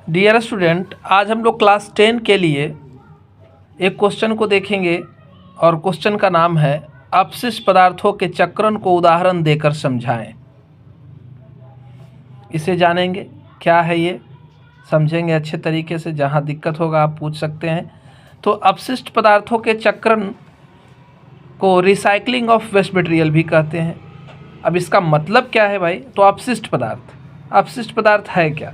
Dear student, आज हम लोग क्लास 10 के लिए एक क्वेश्चन को देखेंगे और क्वेश्चन का नाम है अपशिष्ट पदार्थों के चक्रण को उदाहरण देकर समझाएं। इसे जानेंगे क्या है, ये समझेंगे अच्छे तरीके से। जहां दिक्कत होगा आप पूछ सकते हैं। तो अपशिष्ट पदार्थों के चक्रण को रिसाइकलिंग ऑफ वेस्ट मटेरियल भी कहते हैं। अब इसका मतलब क्या है भाई? तो अपशिष्ट पदार्थ है क्या?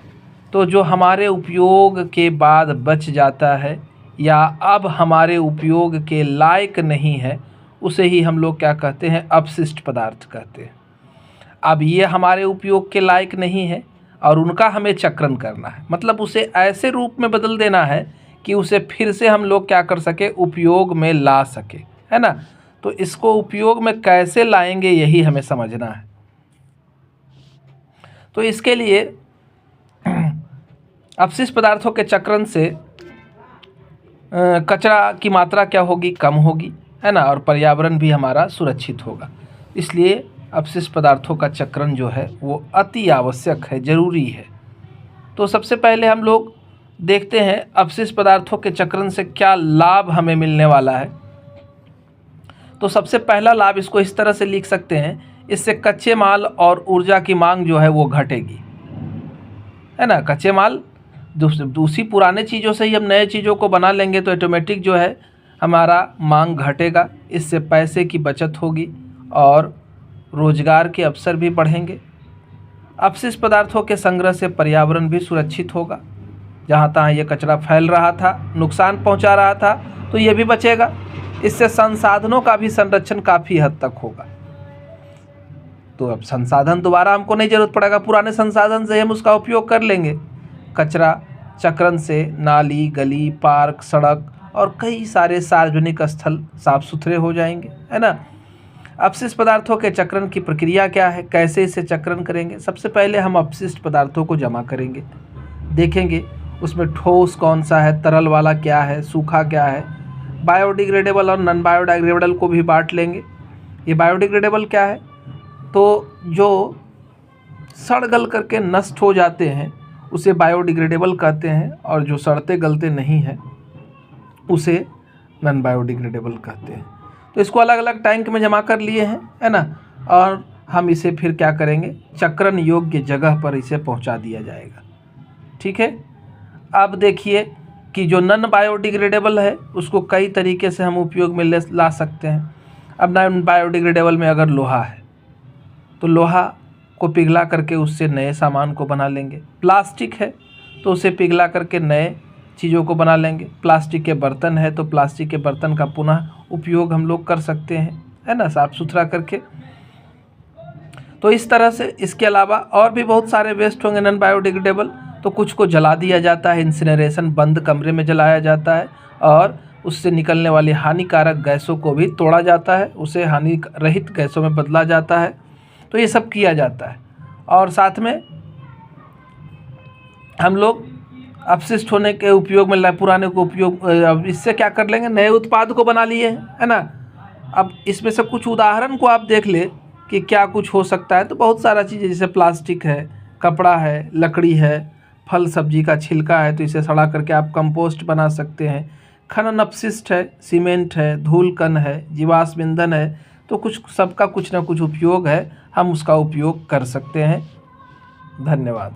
तो जो हमारे उपयोग के बाद बच जाता है या अब हमारे उपयोग के लायक नहीं है, उसे ही हम लोग क्या कहते हैं? अपशिष्ट पदार्थ कहते हैं। अब ये हमारे उपयोग के लायक नहीं है और उनका हमें चक्रण करना है, मतलब उसे ऐसे रूप में बदल देना है कि उसे फिर से हम लोग क्या कर सके? उपयोग में ला सके, है ना। तो इसको उपयोग में कैसे लाएंगे, यही हमें समझना है। तो इसके लिए अपशिष्ट पदार्थों के चक्रण से कचरा की मात्रा क्या होगी? कम होगी, है ना, और पर्यावरण भी हमारा सुरक्षित होगा। इसलिए अपशिष्ट पदार्थों का चक्रण जो है वो अति आवश्यक है, ज़रूरी है। तो सबसे पहले हम लोग देखते हैं अपशिष्ट पदार्थों के चक्रण से क्या लाभ हमें मिलने वाला है। तो सबसे पहला लाभ, इसको इस तरह से लिख सकते हैं, इससे कच्चे माल और ऊर्जा की मांग जो है वो घटेगी, है ना। कच्चे माल दूसरी पुराने चीज़ों से ही हम नए चीज़ों को बना लेंगे तो ऑटोमेटिक जो है हमारा मांग घटेगा। इससे पैसे की बचत होगी और रोजगार के अवसर भी बढ़ेंगे। अपशिष्ट पदार्थों के संग्रह से पर्यावरण भी सुरक्षित होगा। जहाँ तहाँ ये कचरा फैल रहा था, नुकसान पहुँचा रहा था, तो ये भी बचेगा। इससे संसाधनों का भी संरक्षण काफ़ी हद तक होगा। तो अब संसाधन दोबारा हमको नहीं ज़रूरत पड़ेगा, पुराने संसाधन से हम उसका उपयोग कर लेंगे। कचरा चक्रण से नाली, गली, पार्क, सड़क और कई सारे सार्वजनिक स्थल साफ सुथरे हो जाएंगे, है ना। अपशिष्ट पदार्थों के चक्रण की प्रक्रिया क्या है, कैसे इसे चक्रण करेंगे? सबसे पहले हम अपशिष्ट पदार्थों को जमा करेंगे, देखेंगे उसमें ठोस कौन सा है, तरल वाला क्या है, सूखा क्या है। बायोडिग्रेडेबल और नॉन बायोडिग्रेडेबल को भी बांट लेंगे। ये बायोडिग्रेडेबल क्या है? तो जो सड़ गल करके नष्ट हो जाते हैं उसे बायोडिग्रेडेबल कहते हैं, और जो सड़ते गलते नहीं हैं उसे नॉन बायोडिग्रेडेबल कहते हैं। तो इसको अलग अलग टैंक में जमा कर लिए हैं, है ना, और हम इसे फिर क्या करेंगे? चक्रण योग्य जगह पर इसे पहुंचा दिया जाएगा, ठीक है। अब देखिए कि जो नॉन बायोडिग्रेडेबल है उसको कई तरीके से हम उपयोग में ला सकते हैं। अब नॉन बायोडिग्रेडेबल में अगर लोहा है तो लोहा को पिघला करके उससे नए सामान को बना लेंगे। प्लास्टिक है तो उसे पिघला करके नए चीज़ों को बना लेंगे। प्लास्टिक के बर्तन है तो प्लास्टिक के बर्तन का पुनः उपयोग हम लोग कर सकते हैं, है ना, साफ़ सुथरा करके। तो इस तरह से इसके अलावा और भी बहुत सारे वेस्ट होंगे नॉन बायोडिग्रेडेबल। तो कुछ को जला दिया जाता है, इंसिनरेशन, बंद कमरे में जलाया जाता है, और उससे निकलने वाली हानिकारक गैसों को भी तोड़ा जाता है, उसे हानि रहित गैसों में बदला जाता है। तो ये सब किया जाता है। और साथ में हम लोग अपशिष्ट होने के उपयोग में पुराने को उपयोग, अब इससे क्या कर लेंगे? नए उत्पाद को बना लिए, है ना। अब इसमें से कुछ उदाहरण को आप देख ले कि क्या कुछ हो सकता है। तो बहुत सारा चीज़ है, जैसे प्लास्टिक है, कपड़ा है, लकड़ी है, फल सब्जी का छिलका है तो इसे सड़ा करके आप कंपोस्ट बना सकते हैं। खनन अपशिष्ट है, सीमेंट है, धूल कण है, जीवाश्म ईंधन है। तो कुछ सबका कुछ ना कुछ उपयोग है, हम उसका उपयोग कर सकते हैं। धन्यवाद।